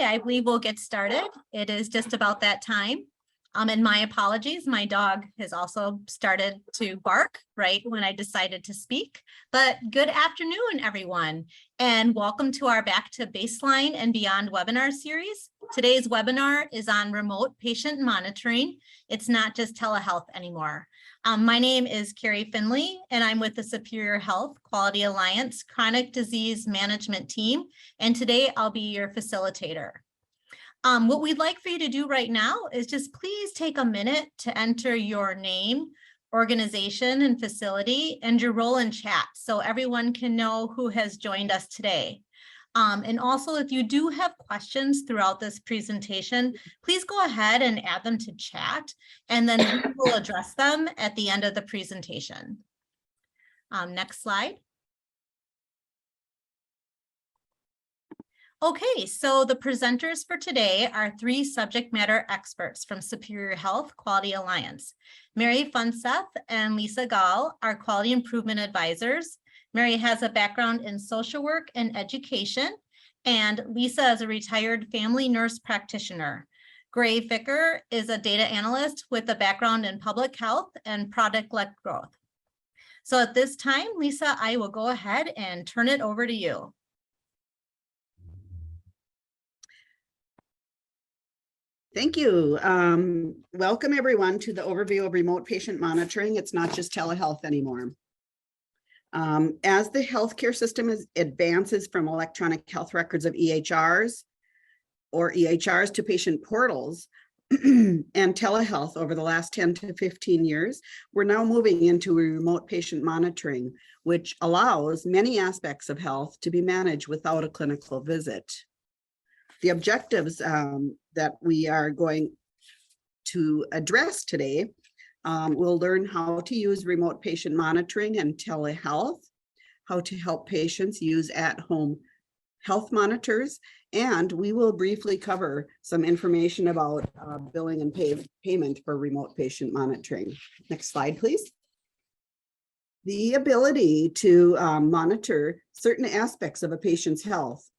I believe we'll get started. It is just about that time. And my apologies, my dog has also started to bark right when I decided to speak. But good afternoon, everyone, and welcome to our Back to Baseline and Beyond webinar series. Today's webinar is on remote patient monitoring. It's not just telehealth anymore. My name is Carrie Finley, and I'm with the Superior Health Quality Alliance Chronic Disease Management Team, and today I'll be your facilitator. What we'd like for you to do right now is just please take a minute to enter your name, organization, and facility, and your role in chat so everyone can know who has joined us today. And also, if you do have questions throughout this presentation, please go ahead and add them to chat, and then we will address them at the end of the presentation. Next slide. Okay, so the presenters for today are three subject matter experts from Superior Health Quality Alliance. Mary Funseth and Lisa Gall are quality improvement advisors. Mary has a background in social work and education, and Lisa is a retired family nurse practitioner. Gray Vicker is a data analyst with a background in public health and product-led growth. So at this time, Lisa, I will go ahead and turn it over to you. Thank you. Welcome everyone to the overview of remote patient monitoring. It's not just telehealth anymore. As the healthcare system advances from electronic health records of EHRs to patient portals and telehealth over the last 10 to 15 years, we're now moving into remote patient monitoring, which allows many aspects of health to be managed without a clinical visit. The objectives that we are going to address today, we'll learn how to use remote patient monitoring and telehealth, how to help patients use at-home health monitors, and we will briefly cover some information about billing and payment for remote patient monitoring. Next slide, please. The ability to monitor certain aspects of a patient's health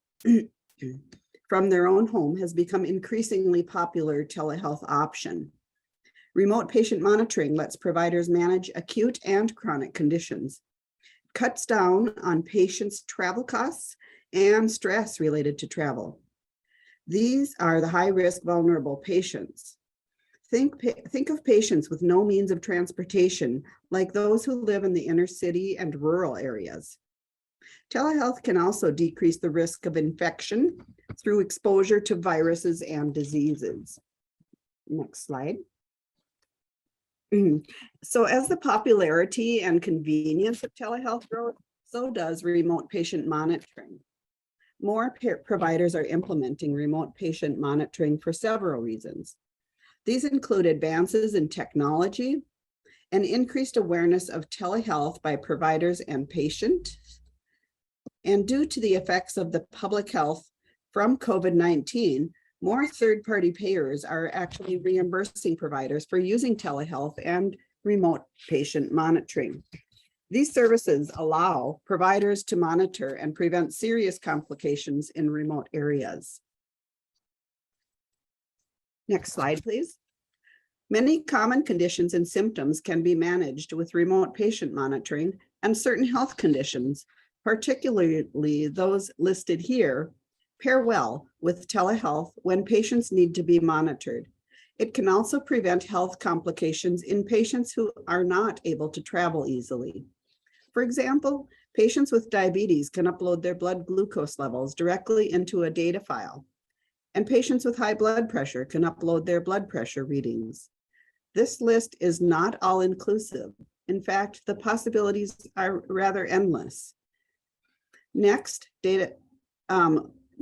from their own home has become increasingly popular telehealth option. Remote patient monitoring lets providers manage acute and chronic conditions, cuts down on patients' travel costs and stress related to travel. These are the high-risk vulnerable patients. Think of patients with no means of transportation, like those who live in the inner city and rural areas. Telehealth can also decrease the risk of infection through exposure to viruses and diseases. Next slide. So as the popularity and convenience of telehealth grows, so does remote patient monitoring. More providers are implementing remote patient monitoring for several reasons. These include advances in technology and increased awareness of telehealth by providers and patients. And due to the effects of the public health from COVID-19, more third-party payers are actually reimbursing providers for using telehealth and remote patient monitoring. These services allow providers to monitor and prevent serious complications in remote areas. Next slide, please. Many common conditions and symptoms can be managed with remote patient monitoring, and certain health conditions, particularly those listed here, pair well with telehealth when patients need to be monitored. It can also prevent health complications in patients who are not able to travel easily. For example, patients with diabetes can upload their blood glucose levels directly into a data file, and patients with high blood pressure can upload their blood pressure readings. This list is not all-inclusive. In fact, the possibilities are rather endless. Next,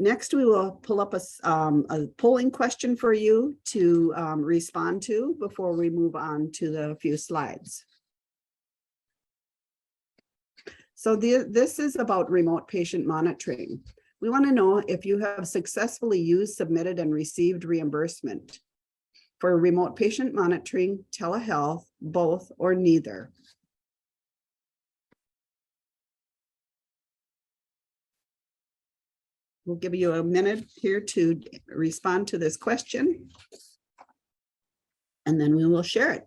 next we will pull up a polling question for you to respond to before we move on to the few slides. So this is about remote patient monitoring. We want to know if you have successfully used, submitted, and received reimbursement for remote patient monitoring, telehealth, both, or neither. we'll give you a minute here to respond to this question. And then we will share it.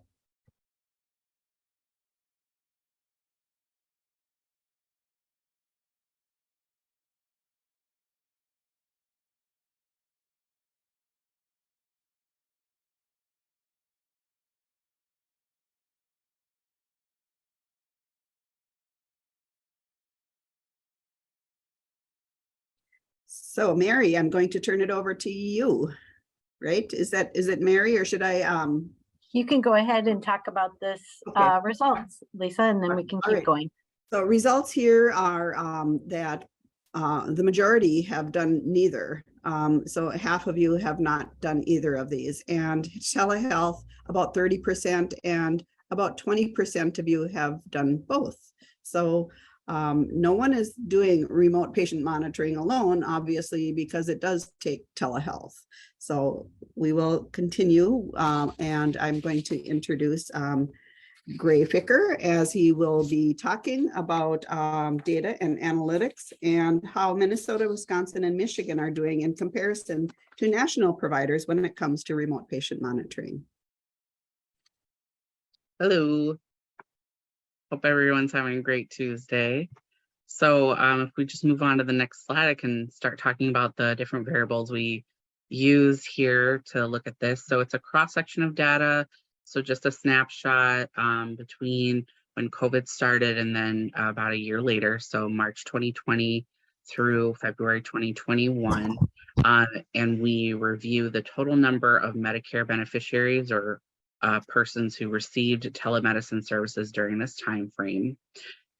So Mary, I'm going to turn it over to you, right? Is it Mary, or should I, You can go ahead and talk about this Okay. results, Lisa, and then we can All keep right. going. So results here are that the majority have done neither. So half of you have not done either of these, and telehealth about 30%, and about 20% of you have done both. So no one is doing remote patient monitoring alone, obviously, because it does take telehealth. So we will continue, and I'm going to introduce Gray Ficker, as he will be talking about data and analytics and how Minnesota, Wisconsin, and Michigan are doing in comparison to national providers when it comes to remote patient monitoring. Hello. Hope everyone's having a great Tuesday. So if we just move on to the next slide, I can start talking about the different variables we use here to look at this. So it's a cross-section of data. So just a snapshot between when COVID started and then about a year later, so March 2020 through February 2021. And we review the total number of Medicare beneficiaries or persons who received telemedicine services during this time frame.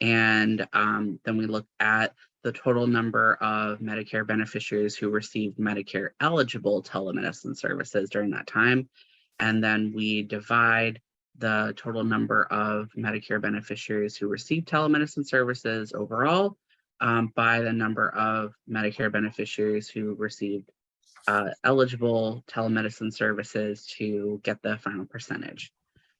And then we look at the total number of Medicare beneficiaries who received Medicare eligible telemedicine services during that time. And then we divide the total number of Medicare beneficiaries who received telemedicine services overall by the number of Medicare beneficiaries who received eligible telemedicine services to get the final percentage.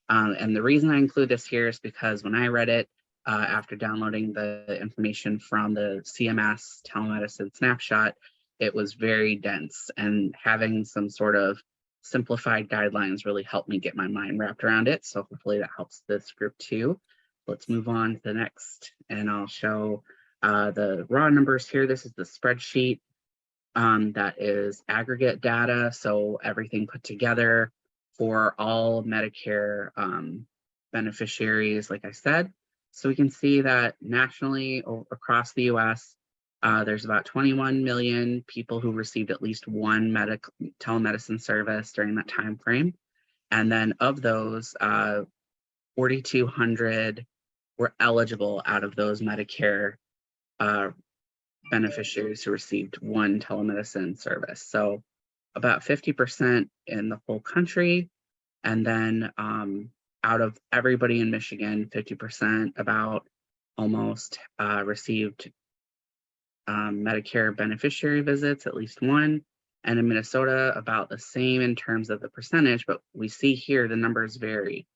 And the reason I include this here is because when I read it, after downloading the information from the CMS telemedicine snapshot, it was very dense, and having some sort of simplified guidelines really helped me get my mind wrapped around it. So hopefully that helps this group too. Let's move on to the next, and I'll show the raw numbers here. This is the spreadsheet that is aggregate data, so everything put together for all Medicare beneficiaries, like I said. So we can see that nationally across the US, there's about 21 million people who received at least one telemedicine service during that time frame. And then of those, 4,200 were eligible out of those Medicare beneficiaries who received one telemedicine service. So about 50% in the whole country. And then out of everybody in Michigan, 50% about almost received Medicare beneficiary visits, at least one. And in Minnesota, about the same in terms of the percentage, but we see here the numbers vary.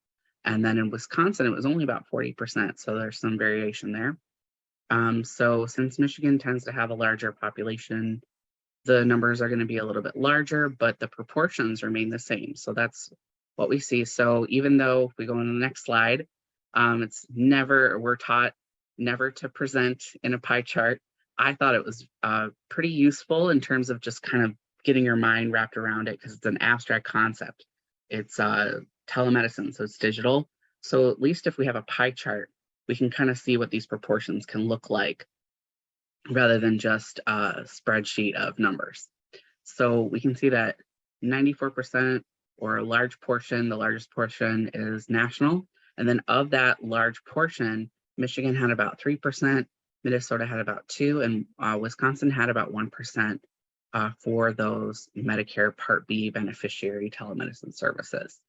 And then in Wisconsin, it was only about 40%. So there's some variation there. So since Michigan tends to have a larger population, the numbers are going to be a little bit larger, but the proportions remain the same. So that's what we see. So even though if we go on the next slide, we're taught never to present in a pie chart. I thought it was pretty useful in terms of just kind of getting your mind wrapped around it, because it's an abstract concept. It's telemedicine, so it's digital. So at least if we have a pie chart, we can kind of see what these proportions can look like rather than just a spreadsheet of numbers. So we can see that 94% or a large portion, the largest portion is national. And then of that large portion, Michigan had about 3%, Minnesota had about 2%, and Wisconsin had about 1% for those Medicare Part B beneficiary telemedicine services.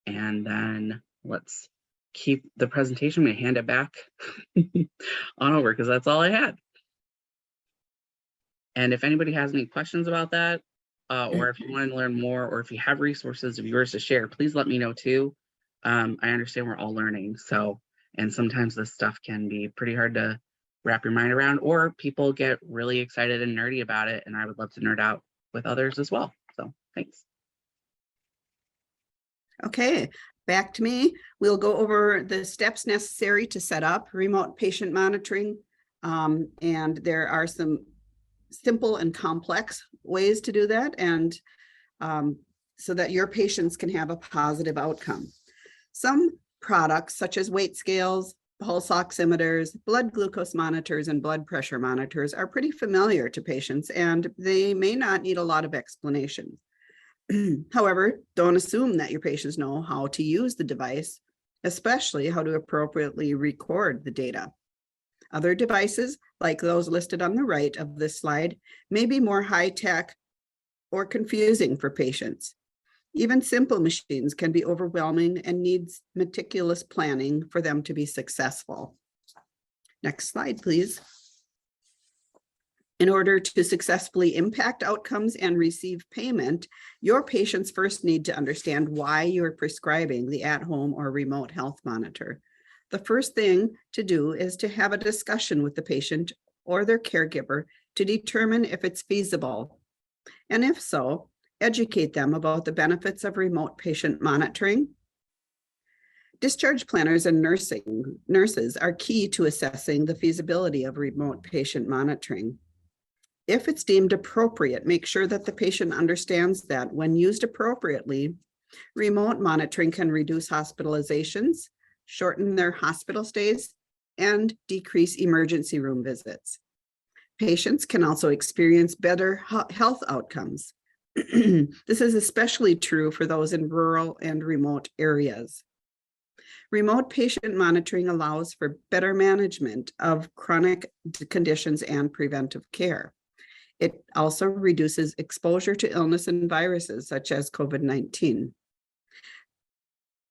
And then let's keep the presentation. I'm going to hand it back on over because that's all I had. And if anybody has any questions about that, or if you want to learn more, or if you have resources of yours to share, please let me know too. I understand we're all learning, so, and sometimes this stuff can be pretty hard to wrap your mind around, or people get really excited and nerdy about it. And I would love to nerd out with others as well. So thanks. Okay, back to me. We'll go over the steps necessary to set up remote patient monitoring. And there are some simple and complex ways to do that, and so that your patients can have a positive outcome. Some products such as weight scales, pulse oximeters, blood glucose monitors, and blood pressure monitors are pretty familiar to patients, and they may not need a lot of explanation. However, don't assume that your patients know how to use the device, especially how to appropriately record the data. Other devices, like those listed on the right of this slide, may be more high-tech or confusing for patients. Even simple machines can be overwhelming and needs meticulous planning for them to be successful. Next slide, please. In order to successfully impact outcomes and receive payment, your patients first need to understand why you're prescribing the at-home or remote health monitor. The first thing to do is to have a discussion with the patient or their caregiver to determine if it's feasible. And if so, educate them about the benefits of remote patient monitoring. Discharge planners and nurses are key to assessing the feasibility of remote patient monitoring. If it's deemed appropriate, make sure that the patient understands that when used appropriately, remote monitoring can reduce hospitalizations, shorten their hospital stays, and decrease emergency room visits. Patients can also experience better health outcomes. This is especially true for those in rural and remote areas. Remote patient monitoring allows for better management of chronic conditions and preventive care. It also reduces exposure to illness and viruses such as COVID-19.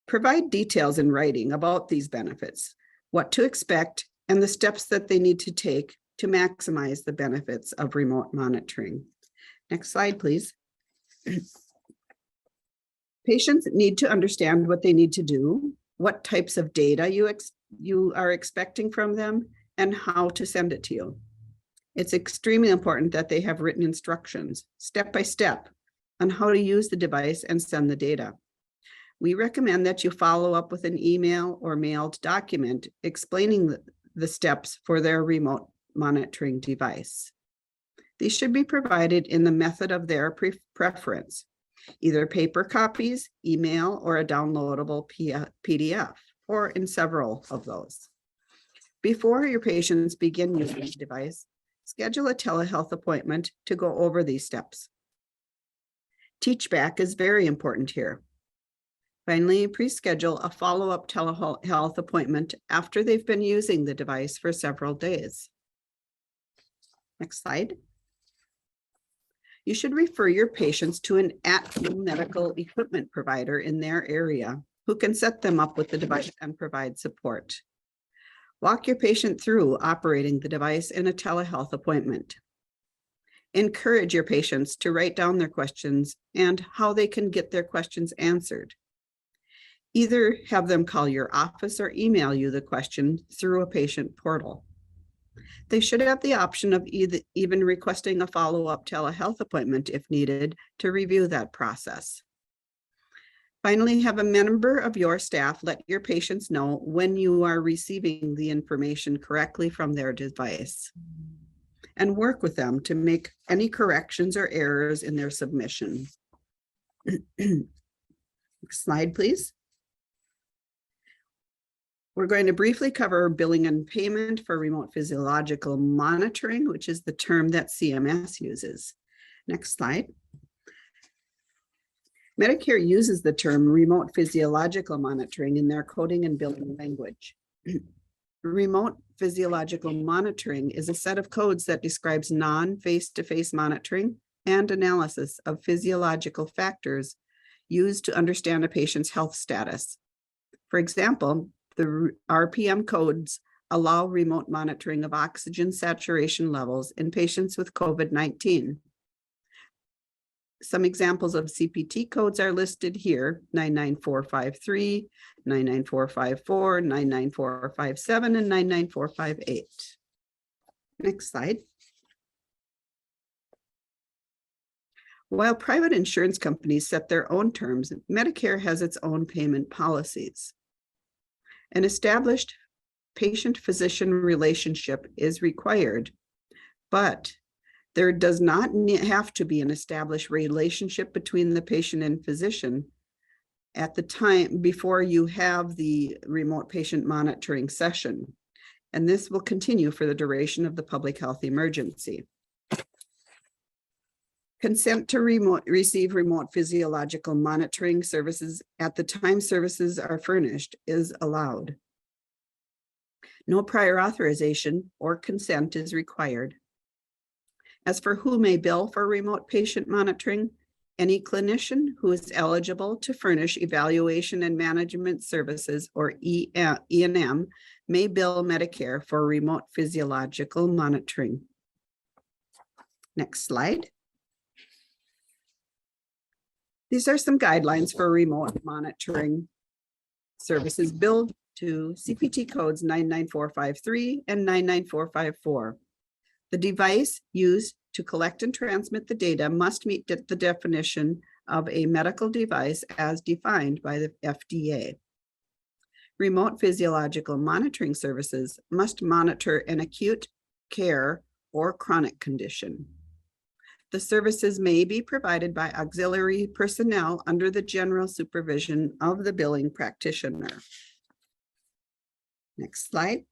Provide details in writing about these benefits, what to expect, and the steps that they need to take to maximize the benefits of remote monitoring. Next slide, please. Patients need to understand what they need to do, what types of data you are expecting from them, and how to send it to you. It's extremely important that they have written instructions, step by step, on how to use the device and send the data. We recommend that you follow up with an email or mailed document explaining the steps for their remote monitoring device. These should be provided in the method of their preference, either paper copies, email, or a downloadable PDF, or in several of those. Before your patients begin using the device, schedule a telehealth appointment to go over these steps. Teach back is very important here. Finally, pre-schedule a follow-up telehealth appointment after they've been using the device for several days. Next slide. You should refer your patients to an at-home medical equipment provider in their area who can set them up with the device and provide support. Walk your patient through operating the device in a telehealth appointment. Encourage your patients to write down their questions and how they can get their questions answered. Either have them call your office or email you the question through a patient portal. They should have the option of even requesting a follow-up telehealth appointment if needed to review that process. Finally, have a member of your staff let your patients know when you are receiving the information correctly from their device, and work with them to make any corrections or errors in their submission. Next slide, please. We're going to briefly cover billing and payment for remote physiological monitoring, which is the term that CMS uses. Next slide. Medicare uses the term remote physiological monitoring in their coding and billing language. Remote physiological monitoring is a set of codes that describes non-face-to-face monitoring and analysis of physiological factors used to understand a patient's health status. For example, the RPM codes allow remote monitoring of oxygen saturation levels in patients with COVID-19. Some examples of CPT codes are listed here: 99453, 99454, 99457, and 99458. Next slide. While private insurance companies set their own terms, Medicare has its own payment policies. An established patient-physician relationship is required, but there does not have to be an established relationship between the patient and physician at the time before you have the remote patient monitoring session. And this will continue for the duration of the public health emergency. Consent to receive remote physiological monitoring services at the time services are furnished is allowed. No prior authorization or consent is required. As for who may bill for remote patient monitoring, any clinician who is eligible to furnish evaluation and management services, or E&M, may bill Medicare for remote physiological monitoring. Next slide. These are some guidelines for remote monitoring services billed to CPT codes 99453 and 99454. The device used to collect and transmit the data must meet the definition of a medical device as defined by the FDA. Remote physiological monitoring services must monitor an acute care or chronic condition. The services may be provided by auxiliary personnel under the general supervision of the billing practitioner. Next slide.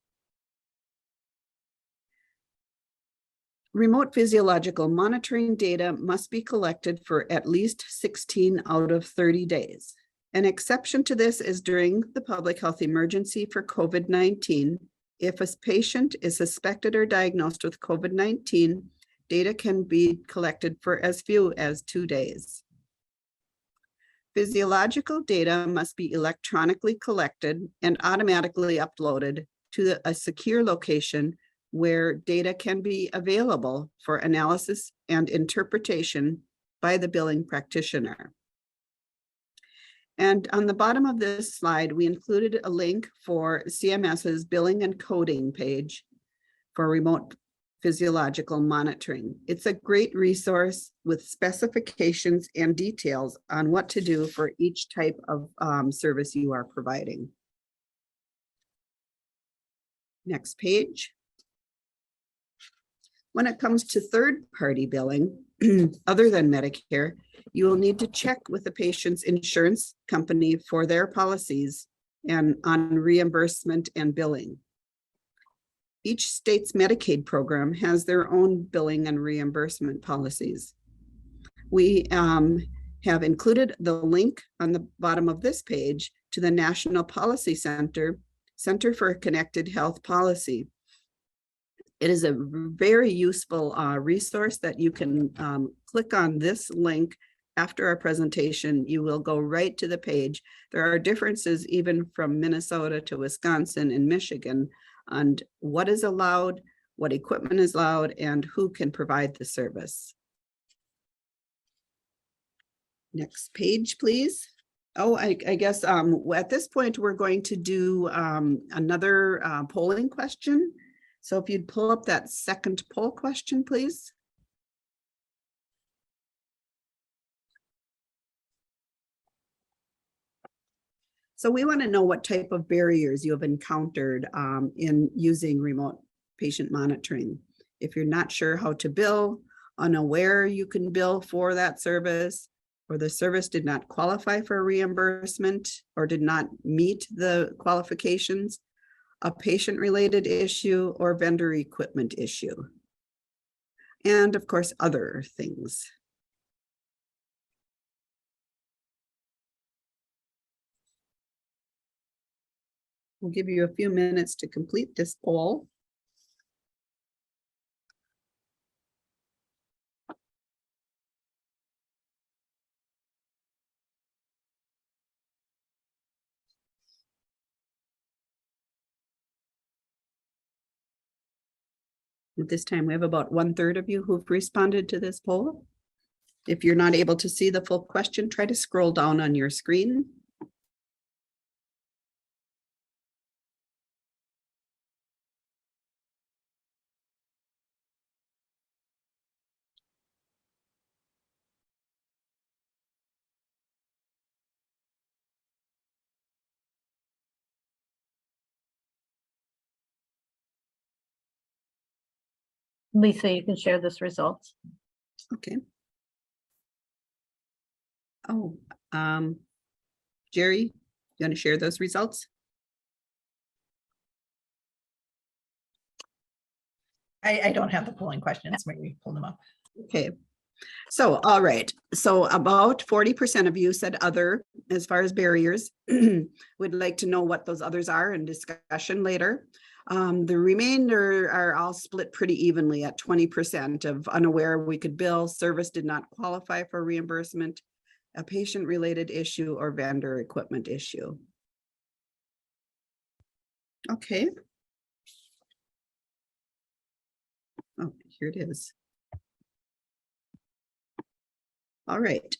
Remote physiological monitoring data must be collected for at least 16 out of 30 days. An exception to this is during the public health emergency for COVID-19. If a patient is suspected or diagnosed with COVID-19, data can be collected for as few as 2 days. Physiological data must be electronically collected and automatically uploaded to a secure location where data can be available for analysis and interpretation by the billing practitioner. And on the bottom of this slide, we included a link for CMS's billing and coding page for remote physiological monitoring. It's a great resource with specifications and details on what to do for each type of service you are providing. Next page. When it comes to third-party billing, other than Medicare, you will need to check with the patient's insurance company for their policies and on reimbursement and billing. Each state's Medicaid program has their own billing and reimbursement policies. We have included the link on the bottom of this page to the National Policy Center for Connected Health Policy. It is a very useful resource that you can click on this link after our presentation. You will go right to the page. There are differences even from Minnesota to Wisconsin and Michigan on what is allowed, what equipment is allowed, and who can provide the service. Next page, please. Oh, I guess at this point, we're going to do another polling question. So if you'd pull up that second poll question, please. So we want to know what type of barriers you have encountered in using remote patient monitoring. If you're not sure how to bill, unaware you can bill for that service, or the service did not qualify for reimbursement or did not meet the qualifications, a patient-related issue, or vendor equipment issue. And of course, other things. We'll give you a few minutes to complete this poll. At this time, we have about 1/3 of you who've responded to this poll. If you're not able to see the full question, try to scroll down on your screen. Lisa, you can share this results. Okay. Oh, Jerry, you want to share those results? I don't have the polling questions. Maybe pull them up. Okay. So, all right. So about 40% of you said other as far as barriers. We'd like to know what those others are in discussion later. The remainder are all split pretty evenly at 20% of unaware we could bill, service did not qualify for reimbursement, a patient-related issue, or vendor equipment issue. Okay. Oh, here it is. All right,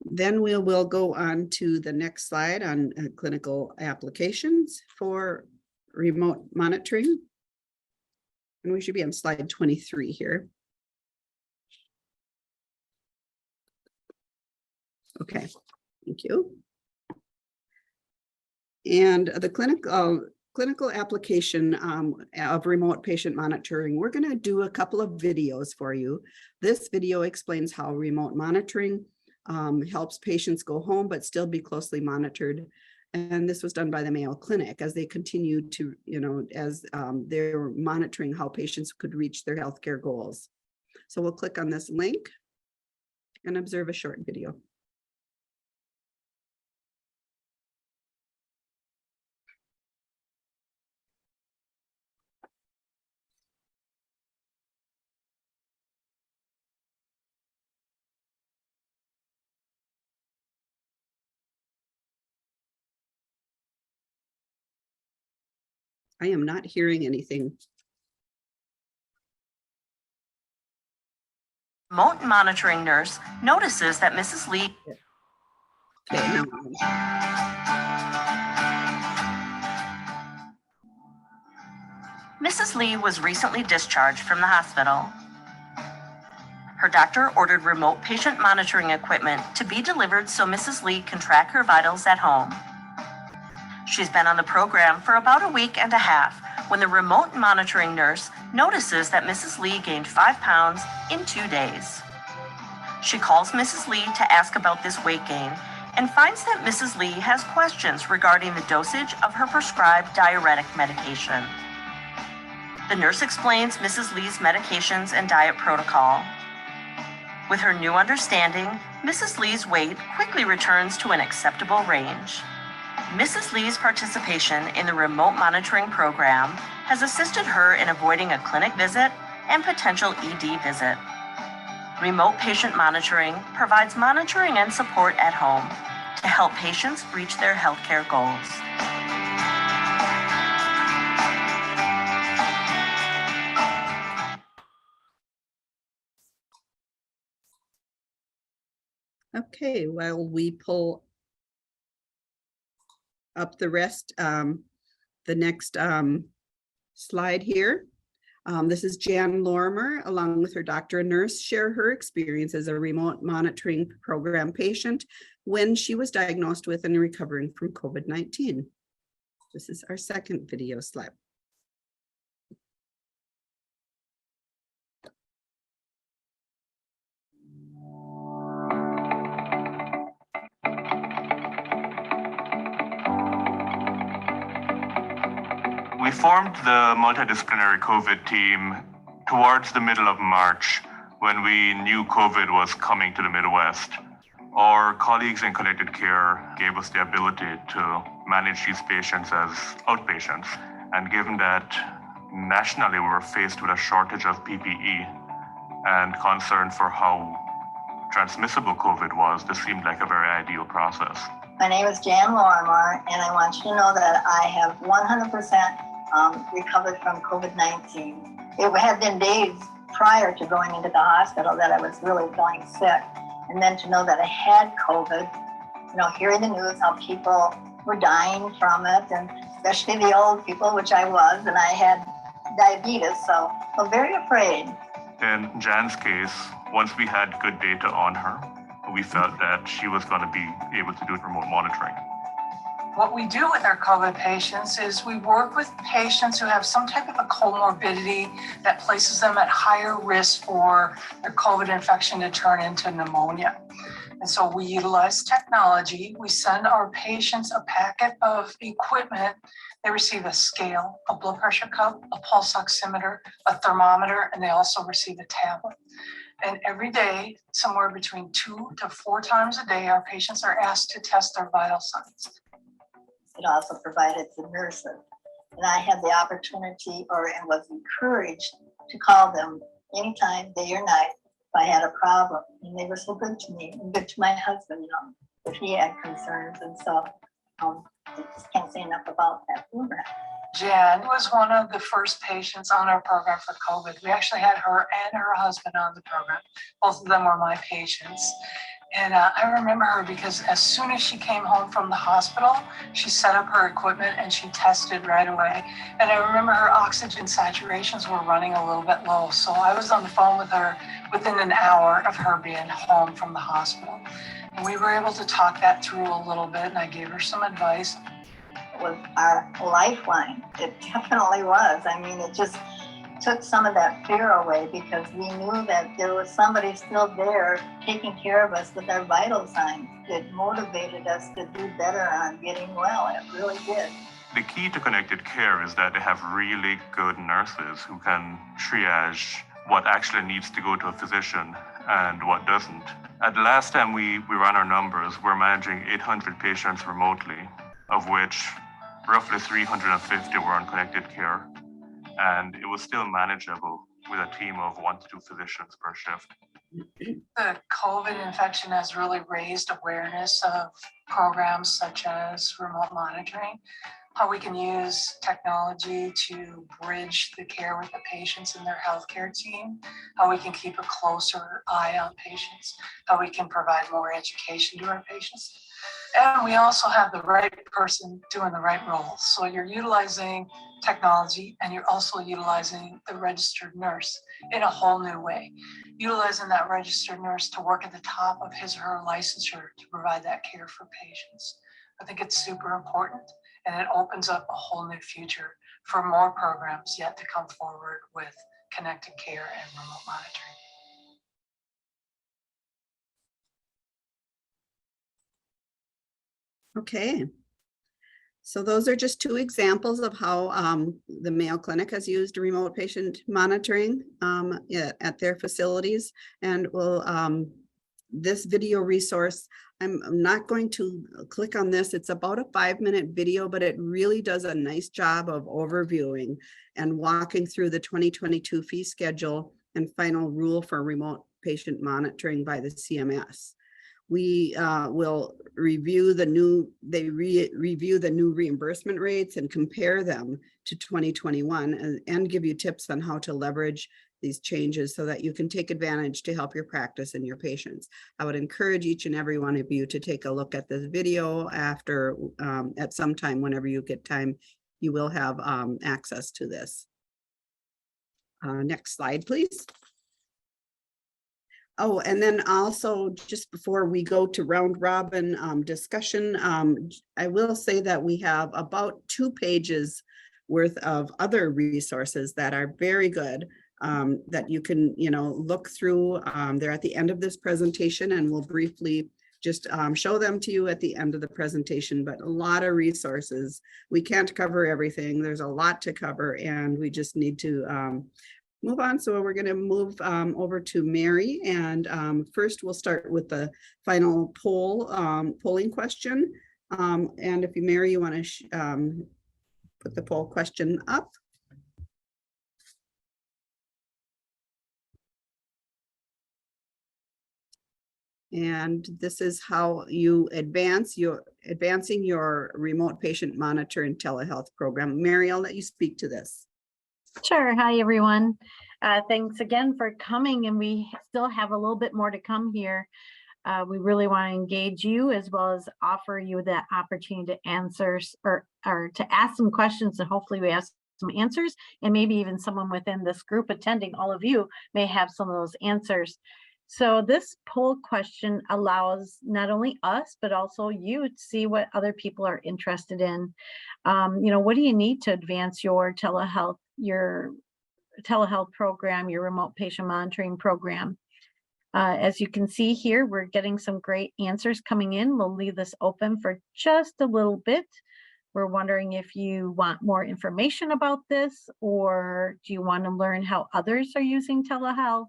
then we will go on to the next slide on clinical applications for remote monitoring. And we should be on slide 23 here. Okay, thank you. And the clinical application of remote patient monitoring, we're going to do a couple of videos for you. This video explains how remote monitoring helps patients go home but still be closely monitored. And this was done by the Mayo Clinic as they continue to, as they're monitoring how patients could reach their healthcare goals. So we'll click on this link and observe a short video. I am not hearing anything. Remote monitoring nurse notices that Mrs. Lee. Okay, now. Mrs. Lee was recently discharged from the hospital. Her doctor ordered remote patient monitoring equipment to be delivered so Mrs. Lee can track her vitals at home. She's been on the program for about a week and a half when the remote monitoring nurse notices that Mrs. Lee gained 5 pounds in 2 days. She calls Mrs. Lee to ask about this weight gain and finds that Mrs. Lee has questions regarding the dosage of her prescribed diuretic medication. The nurse explains Mrs. Lee's medications and diet protocol. With her new understanding, Mrs. Lee's weight quickly returns to an acceptable range. Mrs. Lee's participation in the remote monitoring program has assisted her in avoiding a clinic visit and potential ED visit. Remote patient monitoring provides monitoring and support at home to help patients reach their healthcare goals. Okay, while we pull up the rest, the next slide here. This is Jan Lorimer, along with her doctor and nurse, share her experience as a remote monitoring program patient when she was diagnosed with and recovering from COVID-19. This is our second video slide. We formed the multidisciplinary COVID team towards the middle of March when we knew COVID was coming to the Midwest. Our colleagues in Connected Care gave us the ability to manage these patients as outpatients. And given that nationally we were faced with a shortage of PPE and concern for how transmissible COVID was, this seemed like a very ideal process. My name is Jan Lorimer, and I want you to know that I have 100% recovered from COVID-19. It had been days prior to going into the hospital that I was really feeling sick. And then to know that I had COVID, hearing the news, how people were dying from it, and especially the old people, which I was, and I had diabetes, so I'm very afraid. In Jan's case, once we had good data on her, we felt that she was going to be able to do remote monitoring. What we do with our COVID patients is we work with patients who have some type of a comorbidity that places them at higher risk for their COVID infection to turn into pneumonia. And so we utilize technology. We send our patients a packet of equipment. They receive a scale, a blood pressure cuff, a pulse oximeter, a thermometer, and they also receive a tablet. And every day, somewhere between 2 to 4 times a day, our patients are asked to test their vital signs. It also provided to nurses. And I had the opportunity and was encouraged to call them anytime, day or night, if I had a problem. And they were so good to me and good to my husband, if he had concerns. And so I just can't say enough about that program. Jen was one of the first patients on our program for COVID. We actually had her and her husband on the program. Both of them were my patients. And I remember her because as soon as she came home from the hospital, she set up her equipment and she tested right away. And I remember her oxygen saturations were running a little bit low. So I was on the phone with her within an hour of her being home from the hospital. And we were able to talk that through a little bit, and I gave her some advice. It was our lifeline. It definitely was. I mean, it just took some of that fear away because we knew that there was somebody still there taking care of us with our vital signs. It motivated us to do better on getting well. It really did. The key to connected care is that they have really good nurses who can triage what actually needs to go to a physician and what doesn't. At the last time we ran our numbers, we're managing 800 patients remotely, of which roughly 350 were on connected care. And it was still manageable with a team of 1 to 2 physicians per shift. The COVID infection has really raised awareness of programs such as remote monitoring, how we can use technology to bridge the care with the patients and their healthcare team, how we can keep a closer eye on patients, how we can provide more education to our patients. And we also have the right person doing the right role. So you're utilizing technology and you're also utilizing the registered nurse in a whole new way. Utilizing that registered nurse to work at the top of his or her licensure to provide that care for patients. I think it's super important, and it opens up a whole new future for more programs yet to come forward with connected care and remote monitoring. Okay. So those are just 2 examples of how the Mayo Clinic has used remote patient monitoring at their facilities. And this video resource, I'm not going to click on this. It's about a 5-minute video, but it really does a nice job of overviewing and walking through the 2022 fee schedule and final rule for remote patient monitoring by the CMS. We will review the new, review the new reimbursement rates and compare them to 2021 and give you tips on how to leverage these changes so that you can take advantage to help your practice and your patients. I would encourage each and every one of you to take a look at this video after, at some time, whenever you get time, you will have access to this. Next slide, please. Oh, and then also just before we go to round robin discussion, I will say that we have about 2 pages worth of other resources that are very good that you can, look through. They're at the end of this presentation, and we'll briefly just show them to you at the end of the presentation, but a lot of resources. We can't cover everything. There's a lot to cover, and we just need to move on. So we're going to move over to Mary, and first we'll start with the final polling question. And if you, Mary, you want to put the poll question up. And this is how you advancing your remote patient monitor and telehealth program. Mary, I'll let you speak to this. Sure. Hi, everyone. Thanks again for coming, and we still have a little bit more to come here. We really want to engage you as well as offer you that opportunity to answer or to ask some questions, and hopefully we ask some answers, and maybe even someone within this group attending, all of you may have some of those answers. So this poll question allows not only us, but also you to see what other people are interested in. What do you need to advance your telehealth program, your remote patient monitoring program? As you can see here, we're getting some great answers coming in. We'll leave this open for just a little bit. We're wondering if you want more information about this, or do you want to learn how others are using telehealth?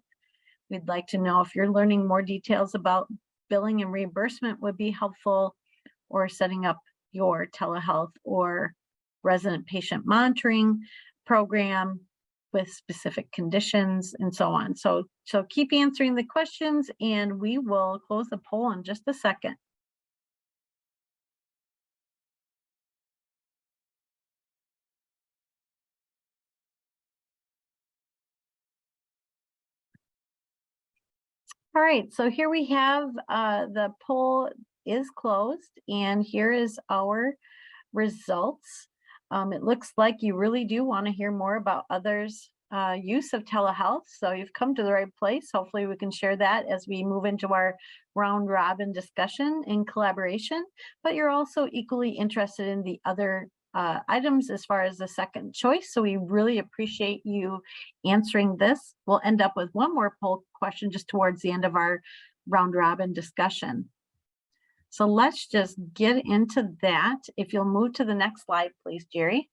We'd like to know if you're learning more details about billing and reimbursement would be helpful, or setting up your telehealth or resident patient monitoring program with specific conditions and so on. So keep answering the questions, and we will close the poll in just a second. All right, so here we have the poll is closed, and here is our results. It looks like you really do want to hear more about others' use of telehealth, so you've come to the right place. Hopefully we can share that as we move into our round robin discussion and collaboration, but you're also equally interested in the other items as far as the second choice. So we really appreciate you answering this. We'll end up with one more poll question just towards the end of our round robin discussion. So let's just get into that. If you'll move to the next slide, please, Jerry.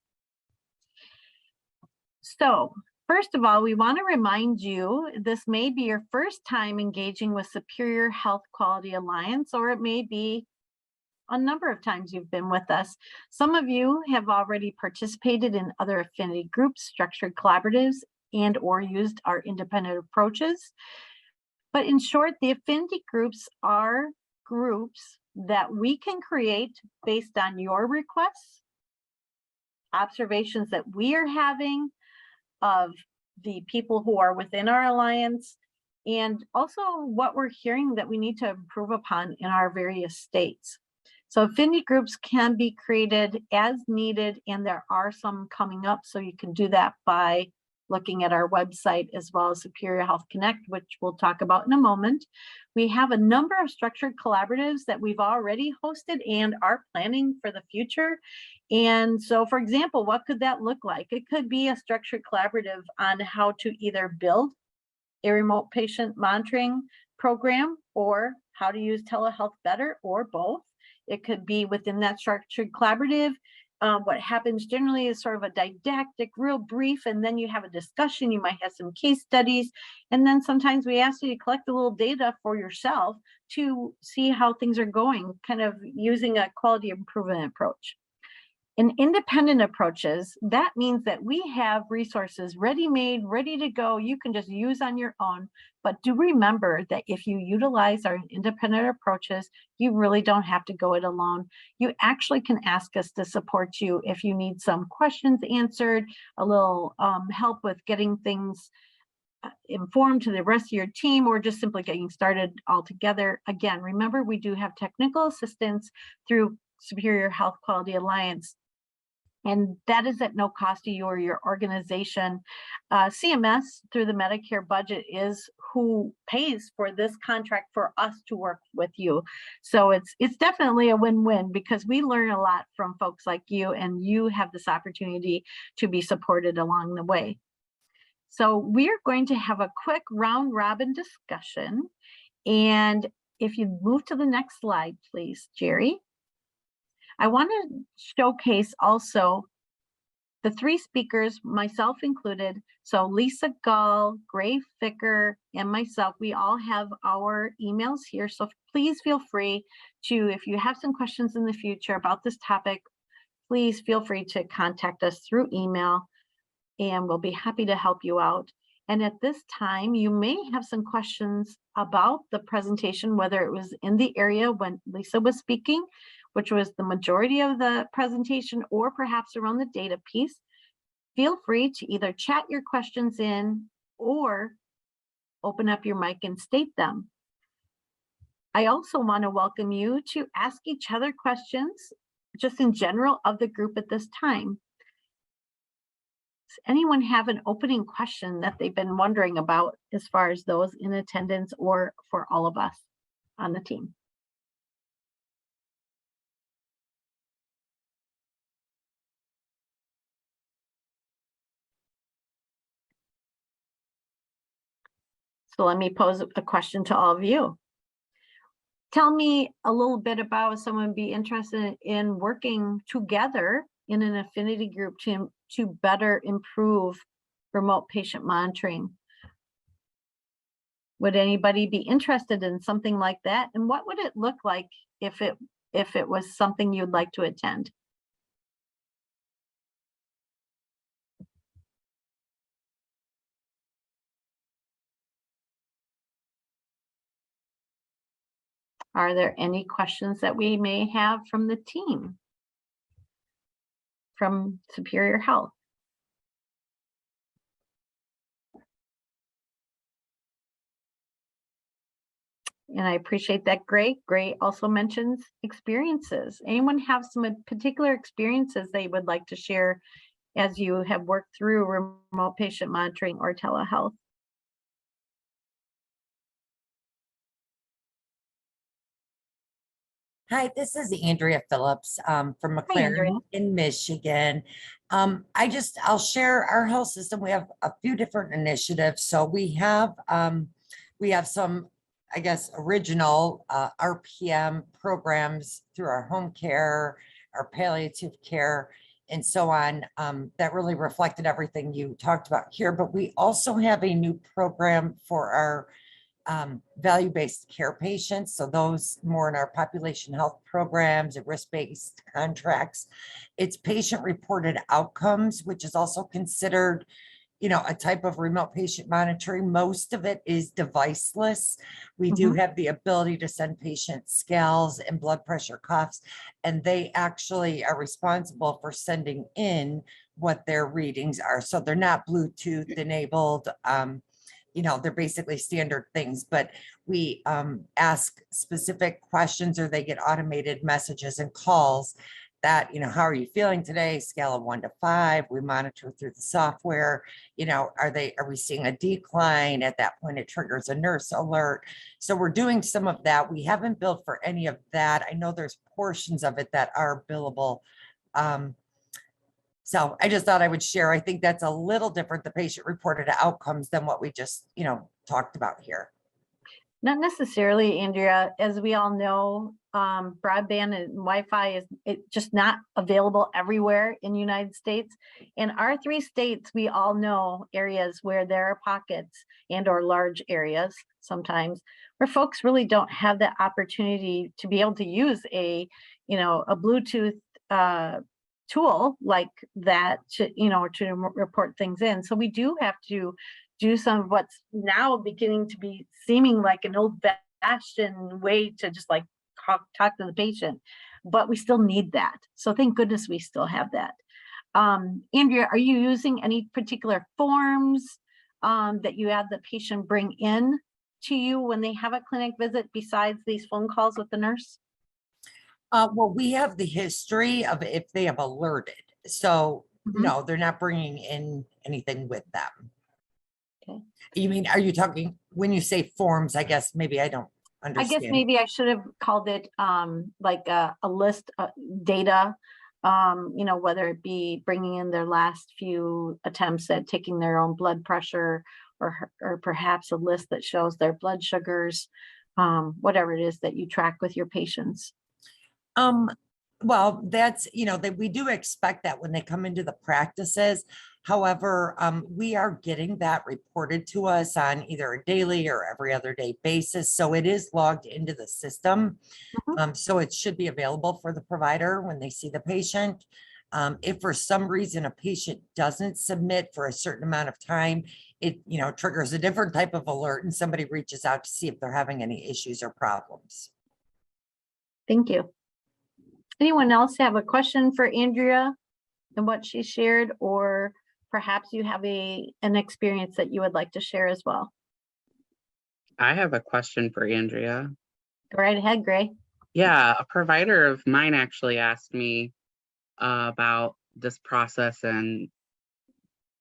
So first of all, we want to remind you, this may be your first time engaging with Superior Health Quality Alliance, or it may be a number of times you've been with us. Some of you have already participated in other affinity groups, structured collaboratives, and or used our independent approaches. But in short, the affinity groups are groups that we can create based on your requests, observations that we are having of the people who are within our alliance, and also what we're hearing that we need to improve upon in our various states. So affinity groups can be created as needed, and there are some coming up, so you can do that by looking at our website, as well as Superior Health Connect, which we'll talk about in a moment. We have a number of structured collaboratives that we've already hosted and are planning for the future. And so, for example, what could that look like? It could be a structured collaborative on how to either build a remote patient monitoring program, or how to use telehealth better, or both. It could be within that structured collaborative. What happens generally is sort of a didactic, real brief, and then you have a discussion. You might have some case studies, and then sometimes we ask you to collect a little data for yourself to see how things are going, kind of using a quality improvement approach. In independent approaches, that means that we have resources ready-made, ready to go, you can just use on your own. But do remember that if you utilize our independent approaches, you really don't have to go it alone. You actually can ask us to support you if you need some questions answered, a little help with getting things informed to the rest of your team, or just simply getting started altogether. Again, remember, we do have technical assistance through Superior Health Quality Alliance, and that is at no cost to you or your organization. CMS, through the Medicare budget, is who pays for this contract for us to work with you. So it's definitely a win-win, because we learn a lot from folks like you, and you have this opportunity to be supported along the way. So we're going to have a quick round robin discussion. And if you move to the next slide, please, Jerry. I want to showcase also the three speakers, myself included. So Lisa Gull, Gray Ficker, and myself, we all have our emails here. So please feel free to, if you have some questions in the future about this topic, please feel free to contact us through email, and we'll be happy to help you out. And at this time, you may have some questions about the presentation, whether it was in the area when Lisa was speaking, which was the majority of the presentation, or perhaps around the data piece. Feel free to either chat your questions in or open up your mic and state them. I also want to welcome you to ask each other questions, just in general, of the group at this time. anyone have an opening question that they've been wondering about as far as those in attendance or for all of us on the team? So let me pose a question to all of you. Tell me a little bit about if someone would be interested in working together in an affinity group to better improve remote patient monitoring. Would anybody be interested in something like that? And what would it look like if it was something you'd like to attend? Are there any questions that we may have from the team? From Superior Health? And I appreciate that, Gray. Gray also mentions experiences. Anyone have some particular experiences they would like to share as you have worked through remote patient monitoring or telehealth? Hi, this is Andrea Phillips from McLaren in Michigan. I'll share our health system. We have a few different initiatives. So we have some, I guess, original RPM programs through our home care, our palliative care, and so on, that really reflected everything you talked about here. But we also have a new program for our value-based care patients. So those more in our population health programs and risk-based contracts. It's patient-reported outcomes, which is also considered, a type of remote patient monitoring. Most of it is deviceless. We do have the ability to send patients scales and blood pressure cuffs, and they actually are responsible for sending in what their readings are. So they're not Bluetooth enabled. They're basically standard things, but we ask specific questions, or they get automated messages and calls that, how are you feeling today? Scale of 1 to 5. We monitor through the software. Are we seeing a decline? At that point, it triggers a nurse alert. So we're doing some of that. We haven't billed for any of that. I know there's portions of it that are billable. So I just thought I would share. I think that's a little different, the patient reported outcomes, than what we just, talked about here. Not necessarily, Andrea. As we all know, broadband and Wi-Fi is just not available everywhere in the United States. In our 3 states, we all know areas where there are pockets and or large areas sometimes where folks really don't have the opportunity to be able to use a Bluetooth tool like that to report things in. So we do have to do some of what's now beginning to be seeming like an old-fashioned way to just like talk to the patient, but we still need that. So thank goodness we still have that. Andrea, are you using any particular forms that you have the patient bring in to you when they have a clinic visit besides these phone calls with the nurse? Well, we have the history of if they have alerted. So no, they're not bringing in anything with them. Okay. You mean, are you talking when you say forms? I guess maybe I don't understand. I guess maybe I should have called it like a list of data, whether it be bringing in their last few attempts at taking their own blood pressure, or perhaps a list that shows their blood sugars, whatever it is that you track with your patients. Well, that's, that we do expect that when they come into the practices. However, we are getting that reported to us on either a daily or every other day basis. So it is logged into the system. So it should be available for the provider when they see the patient. If for some reason a patient doesn't submit for a certain amount of time, it, triggers a different type of alert, and somebody reaches out to see if they're having any issues or problems. Thank you. Anyone else have a question for Andrea and what she shared, or perhaps you have an experience that you would like to share as well? I have a question for Andrea. Go right ahead, Gray. Yeah, a provider of mine actually asked me about this process, and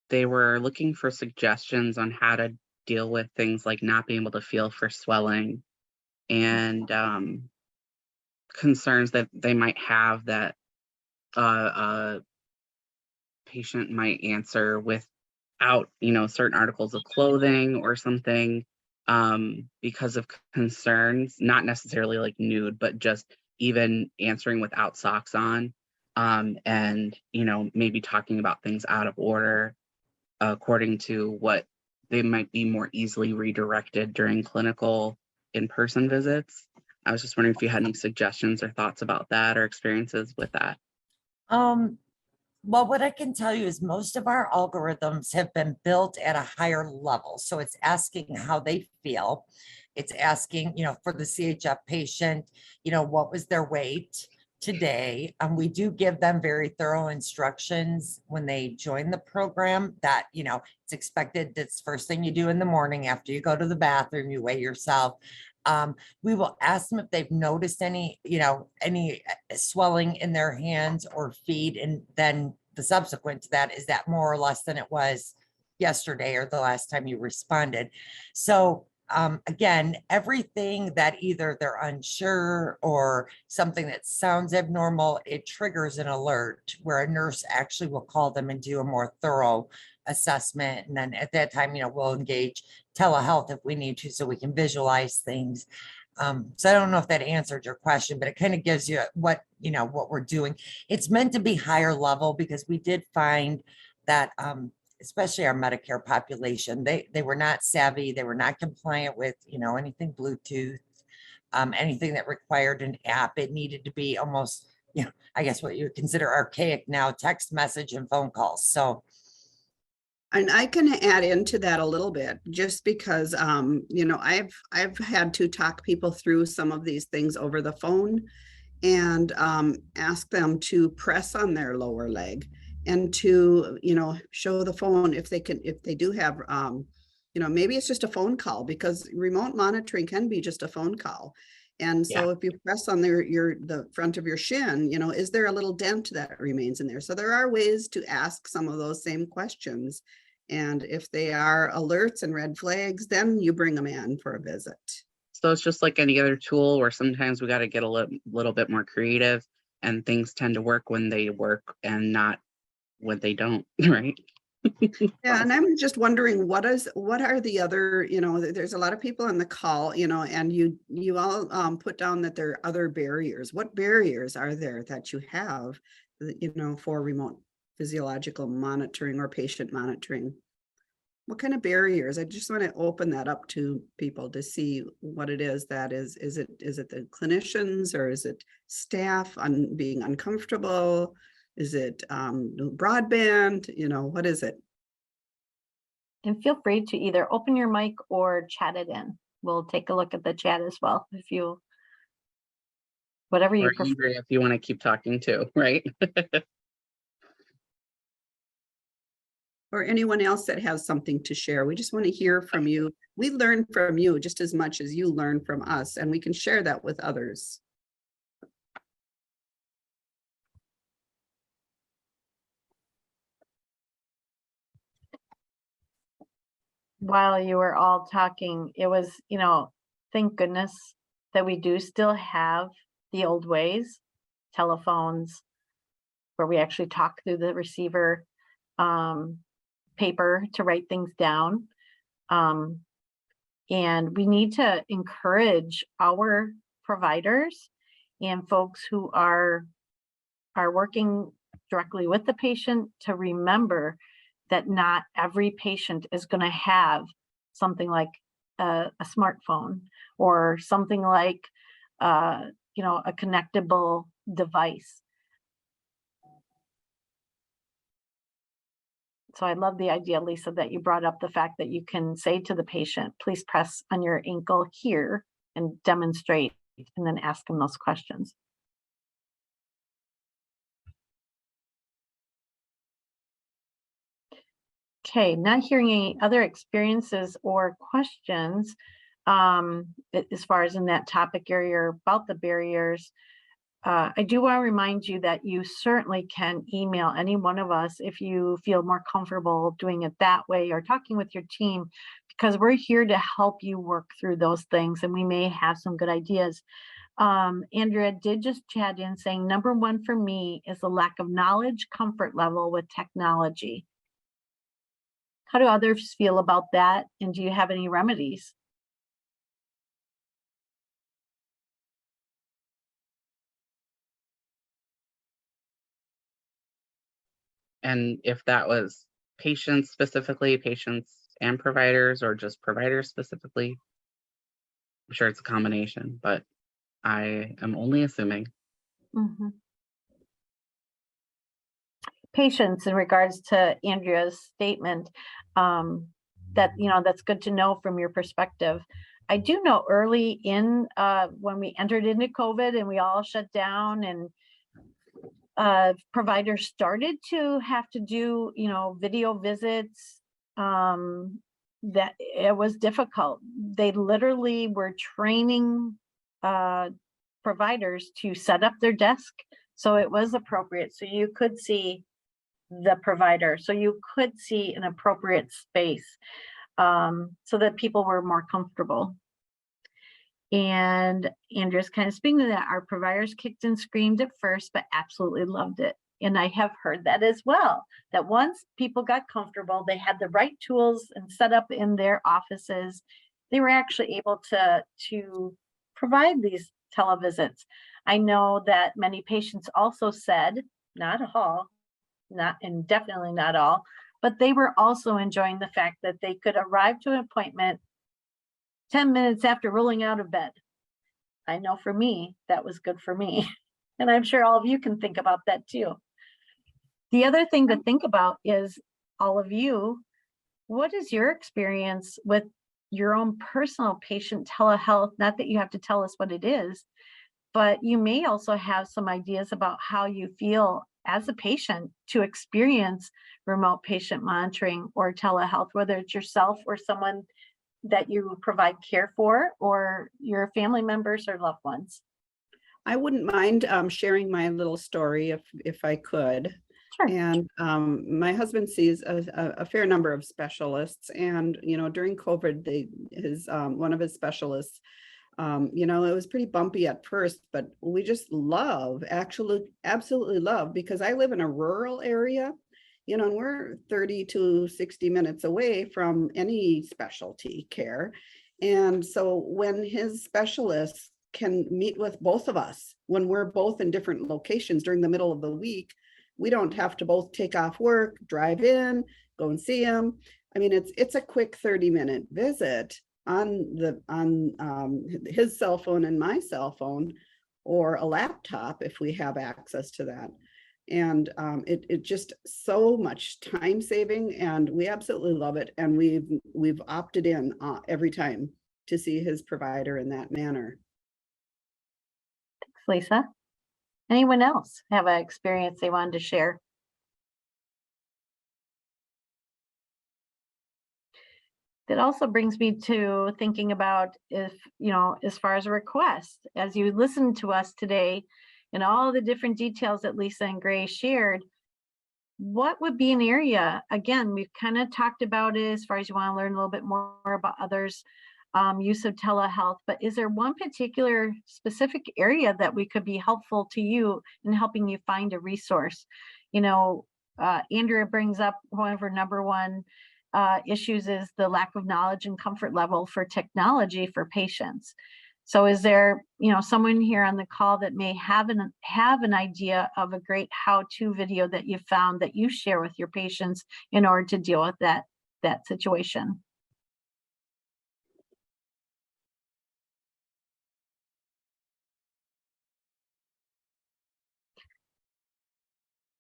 they were looking for suggestions on how to deal with things like not being able to feel for swelling and concerns that they might have that a patient might answer without, certain articles of clothing or something, because of concerns, not necessarily like nude, but just even answering without socks on, and, maybe talking about things out of order according to what they might be more easily redirected during clinical in-person visits. I was just wondering if you had any suggestions or thoughts about that or experiences with that. Well, what I can tell you is most of our algorithms have been built at a higher level. So it's asking how they feel. It's asking, for the CHF patient, what was their weight today? We do give them very thorough instructions when they join the program that, it's expected that's first thing you do in the morning after you go to the bathroom, you weigh yourself. We will ask them if they've noticed any swelling in their hands or feet. And then the subsequent to that, is that more or less than it was yesterday or the last time you responded? So again, everything that either they're unsure or something that sounds abnormal, it triggers an alert where a nurse actually will call them and do a more thorough assessment. And then at that time, we'll engage telehealth if we need to, so we can visualize things. So I don't know if that answered your question, but it kind of gives you what we're doing. It's meant to be higher level because we did find that especially our Medicare population, they were not savvy, they were not compliant with anything Bluetooth, anything that required an app. It needed to be almost, I guess what you would consider archaic now, text message and phone calls. So and I can add into that a little bit, just because, I've had to talk people through some of these things over the phone and ask them to press on their lower leg and to, show the phone if they do have, maybe it's just a phone call, because remote monitoring can be just a phone call. And so if you press on the front of your shin, is there a little dent that remains in there? So there are ways to ask some of those same questions. And if they are alerts and red flags, then you bring them in for a visit. So it's just like any other tool where sometimes we got to get a little bit more creative, and things tend to work when they work and not when they don't, right? Yeah, and I'm just wondering, what are the other, there's a lot of people on the call, and you all put down that there are other barriers. What barriers are there that you have, for remote physiological monitoring or patient monitoring? What kind of barriers? I just want to open that up to people to see what it is that is it the clinicians, or is it staff on being uncomfortable? Is it broadband? What is it? And feel free to either open your mic or chat it in. We'll take a look at the chat as well, whatever you prefer. Andrea, if you want to keep talking too, right? Or anyone else that has something to share. We just want to hear from you. We learn from you just as much as you learn from us, and we can share that with others. While you were all talking, it was, thank goodness that we do still have the old ways, telephones, where we actually talk through the receiver, paper to write things down. And we need to encourage our providers and folks who are working directly with the patient to remember that not every patient is going to have something like a smartphone or something like a connectable device. So I love the idea, Lisa, that you brought up the fact that you can say to the patient, please press on your ankle here and demonstrate, and then ask them those questions. Okay, not hearing any other experiences or questions as far as in that topic area about the barriers. I do want to remind you that you certainly can email any one of us if you feel more comfortable doing it that way or talking with your team, because we're here to help you work through those things and we may have some good ideas. Andrea did just chat in saying, number one for me is the lack of knowledge, comfort level with technology. How do others feel about that? And do you have any remedies? And if that was patients specifically, patients and providers, or just providers specifically, I'm sure it's a combination, but I am only assuming. Mm-hmm. Patients in regards to Andrea's statement, that, you know, that's good to know from your perspective. I do know early in, when we entered into COVID and we all shut down and providers started to have to do, you know, video visits, that it was difficult. They literally were training providers to set up their desk so it was appropriate. So you could see the provider, so you could see an appropriate space, so that people were more comfortable. And Andrea's kind of speaking to that. Our providers kicked and screamed at first, but absolutely loved it. And I have heard that as well, that once people got comfortable, they had the right tools and set up in their offices, they were actually able to provide these televisits. I know that many patients also said, not all, and definitely not all, but they were also enjoying the fact that they could arrive to an appointment 10 minutes after rolling out of bed. I know for me, that was good for me. And I'm sure all of you can think about that too. The other thing to think about is, all of you, what is your experience with your own personal patient telehealth? Not that you have to tell us what it is, but you may also have some ideas about how you feel as a patient to experience remote patient monitoring or telehealth, whether it's yourself or someone that you provide care for, or your family members or loved ones. I wouldn't mind sharing my little story if I could. Sure. And my husband sees a fair number of specialists, and you know, during COVID, one of his specialists, you know, it was pretty bumpy at first, but we just absolutely love, because I live in a rural area, you know, and we're 30 to 60 minutes away from any specialty care. And so when his specialists can meet with both of us, when we're both in different locations during the middle of the week, we don't have to both take off work, drive in, go and see him. I mean, it's a quick 30-minute visit on his cell phone and my cell phone, or a laptop if we have access to that. And it just so much time saving, and we absolutely love it. And we've opted in every time to see his provider in that manner. Thanks, Lisa. Anyone else have an experience they wanted to share? That also brings me to thinking about, if, you know, as far as a request, as you listen to us today and all the different details that Lisa and Gray shared, what would be an area? Again, we've kind of talked about it as far as you want to learn a little bit more about others' use of telehealth, but is there one particular specific area that we could be helpful to you in helping you find a resource? You know, Andrea brings up one of her number one issues is the lack of knowledge and comfort level for technology for patients. So is there, you know, someone here on the call that may have an idea of a great how-to video that you found that you share with your patients in order to deal with that situation?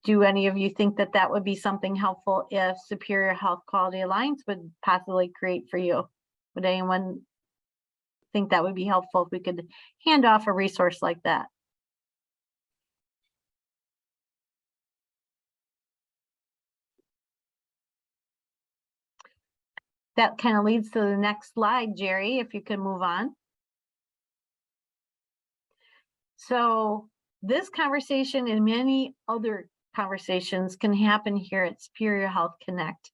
Do any of you think that that would be something helpful if Superior Health Quality Alliance would possibly create for you? Would anyone think that would be helpful if we could hand off a resource like that? That kind of leads to the next slide, Jerry, if you could move on. So This conversation and many other conversations can happen here at Superior Health Connect.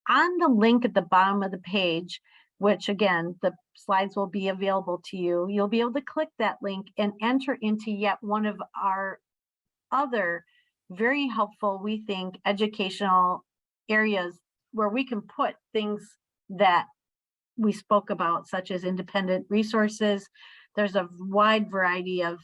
On the link at the bottom of the page, which again, the slides will be available to you, you'll be able to click that link and enter into yet one of our other very helpful, we think, educational areas where we can put things that we spoke about, such as independent resources. There's a wide variety of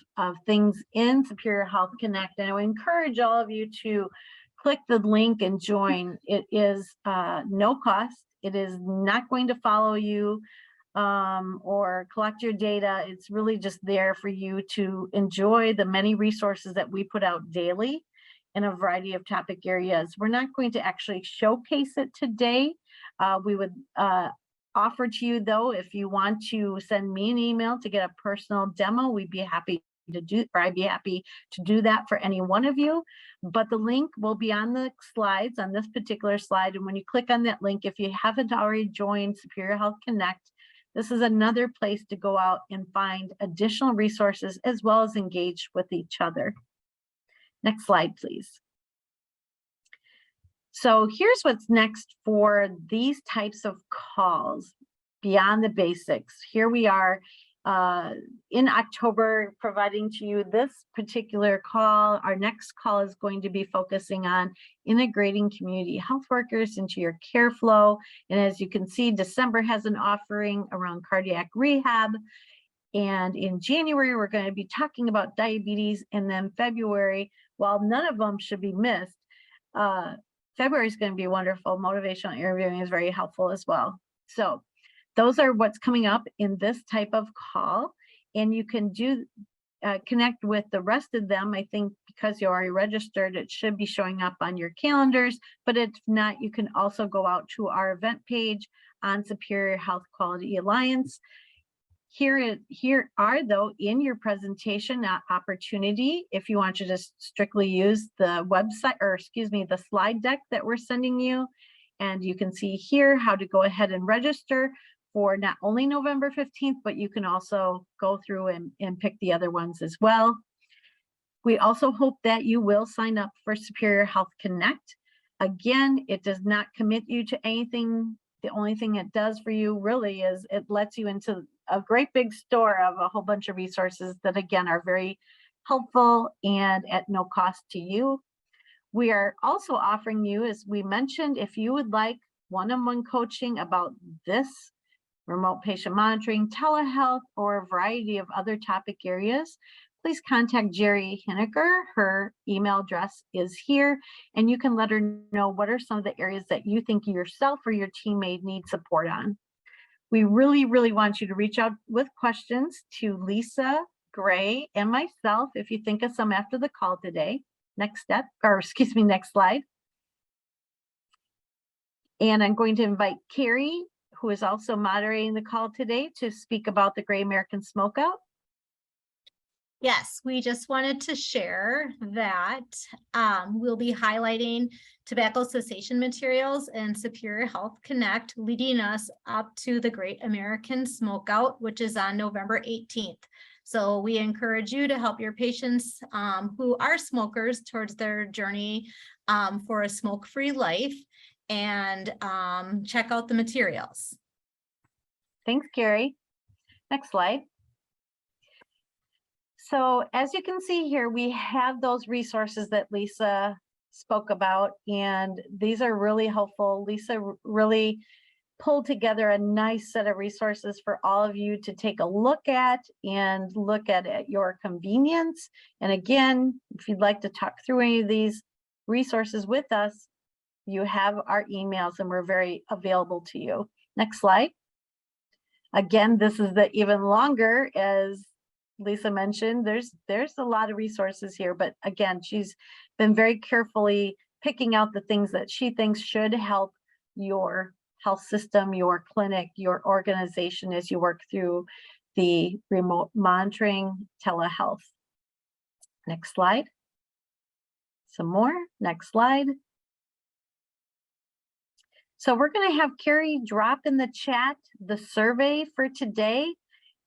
things in Superior Health Connect, and I would encourage all of you to click the link and join. It is no cost. It is not going to follow you or collect your data. It's really just there for you to enjoy the many resources that we put out daily in a variety of topic areas. We're not going to actually showcase it today. We would offer to you, though, if you want to send me an email to get a personal demo, we'd be happy to do, or I'd be happy to do that for any one of you. But the link will be on the slides, on this particular slide. And when you click on that link, if you haven't already joined Superior Health Connect, this is another place to go out and find additional resources as well as engage with each other. Next slide, please. So here's what's next for these types of calls beyond the basics. Here we are in October providing to you this particular call. Our next call is going to be focusing on integrating community health workers into your care flow. And as you can see, December has an offering around cardiac rehab. And in January, we're going to be talking about diabetes. And then February, while none of them should be missed, February is going to be wonderful. Motivational interviewing is very helpful as well. So those are what's coming up in this type of call. And you can do connect with the rest of them. I think because you already registered, it should be showing up on your calendars. But if not, you can also go out to our event page on Superior Health Quality Alliance. Here are, though, in your presentation opportunity, if you want to just strictly use the website, or excuse me, the slide deck that we're sending you. And you can see here how to go ahead and register for not only November 15th, but you can also go through and pick the other ones as well. We also hope that you will sign up for Superior Health Connect. Again, it does not commit you to anything. The only thing it does for you really is it lets you into a great big store of a whole bunch of resources that, again, are very helpful and at no cost to you. We are also offering you, as we mentioned, if you would like one-on-one coaching about this remote patient monitoring, telehealth, or a variety of other topic areas, please contact Jerry Hineker. Her email address is here, and you can let her know what are some of the areas that you think yourself or your teammate need support on. We really, really want you to reach out with questions to Lisa, Gray, and myself if you think of some after the call today. Next step, or excuse me, next slide. And I'm going to invite Carrie, who is also moderating the call today, to speak about the Great American Smokeout. Yes, we just wanted to share that we'll be highlighting tobacco cessation materials and Superior Health Connect, leading us up to the Great American Smokeout, which is on November 18th. So we encourage you to help your patients who are smokers towards their journey for a smoke-free life, and check out the materials. Thanks, Carrie. Next slide. So as you can see here, we have those resources that Lisa spoke about, and these are really helpful. Lisa really pulled together a nice set of resources for all of you to take a look at and look at your convenience. And again, if you'd like to talk through any of these resources with us, you have our emails and we're very available to you. Next slide. Again, this is the even longer, as Lisa mentioned, there's a lot of resources here, but again, she's been very carefully picking out the things that she thinks should help your health system, your clinic, your organization as you work through the remote monitoring telehealth. Next slide. Some more. Next slide. So we're going to have Carrie drop in the chat the survey for today.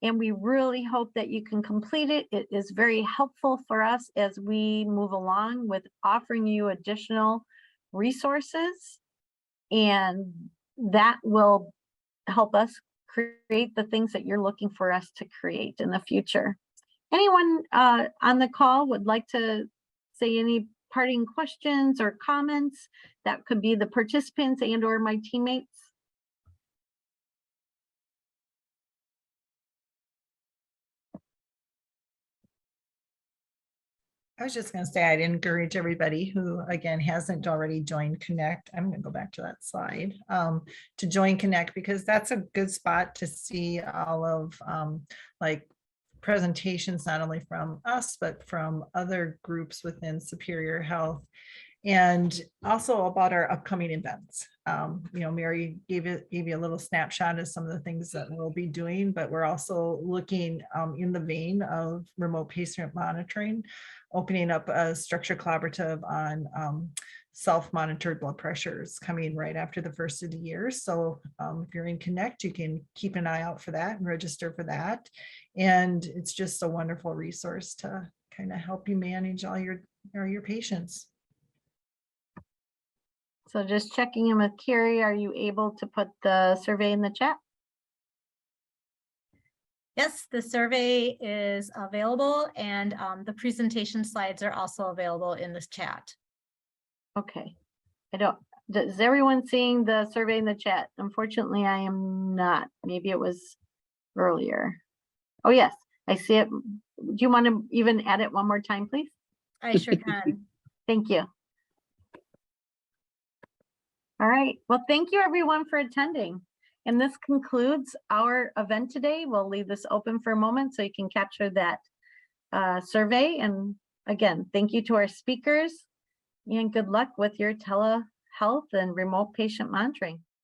And we really hope that you can complete it. It is very helpful for us as we move along with offering you additional resources. And that will help us create the things that you're looking for us to create in the future. Anyone on the call would like to say any parting questions or comments? That could be the participants and or my teammates. I was just going to say, I'd encourage everybody who, again, hasn't already joined Connect. I'm going to go back to that slide to join Connect, because that's a good spot to see all of like presentations, not only from us, but from other groups within Superior Health, and also about our upcoming events. You know, Mary gave you a little snapshot of some of the things that we'll be doing, but we're also looking in the vein of remote patient monitoring, opening up a structure collaborative on self-monitored blood pressures coming right after the first of the year. So if you're in Connect, you can keep an eye out for that and register for that. And it's just a wonderful resource to kind of help you manage all your patients. So just checking in with Carrie, are you able to put the survey in the chat? Yes, the survey is available, and the presentation slides are also available in this chat. Okay. Is everyone seeing the survey in the chat? Unfortunately, I am not. Maybe it was earlier. Oh, yes, I see it. Do you want to even add it one more time, please? I sure can. Thank you. All right. Well, thank you everyone for attending. And this concludes our event today. We'll leave this open for a moment so you can capture that survey. And again, thank you to our speakers and good luck with your telehealth and remote patient monitoring.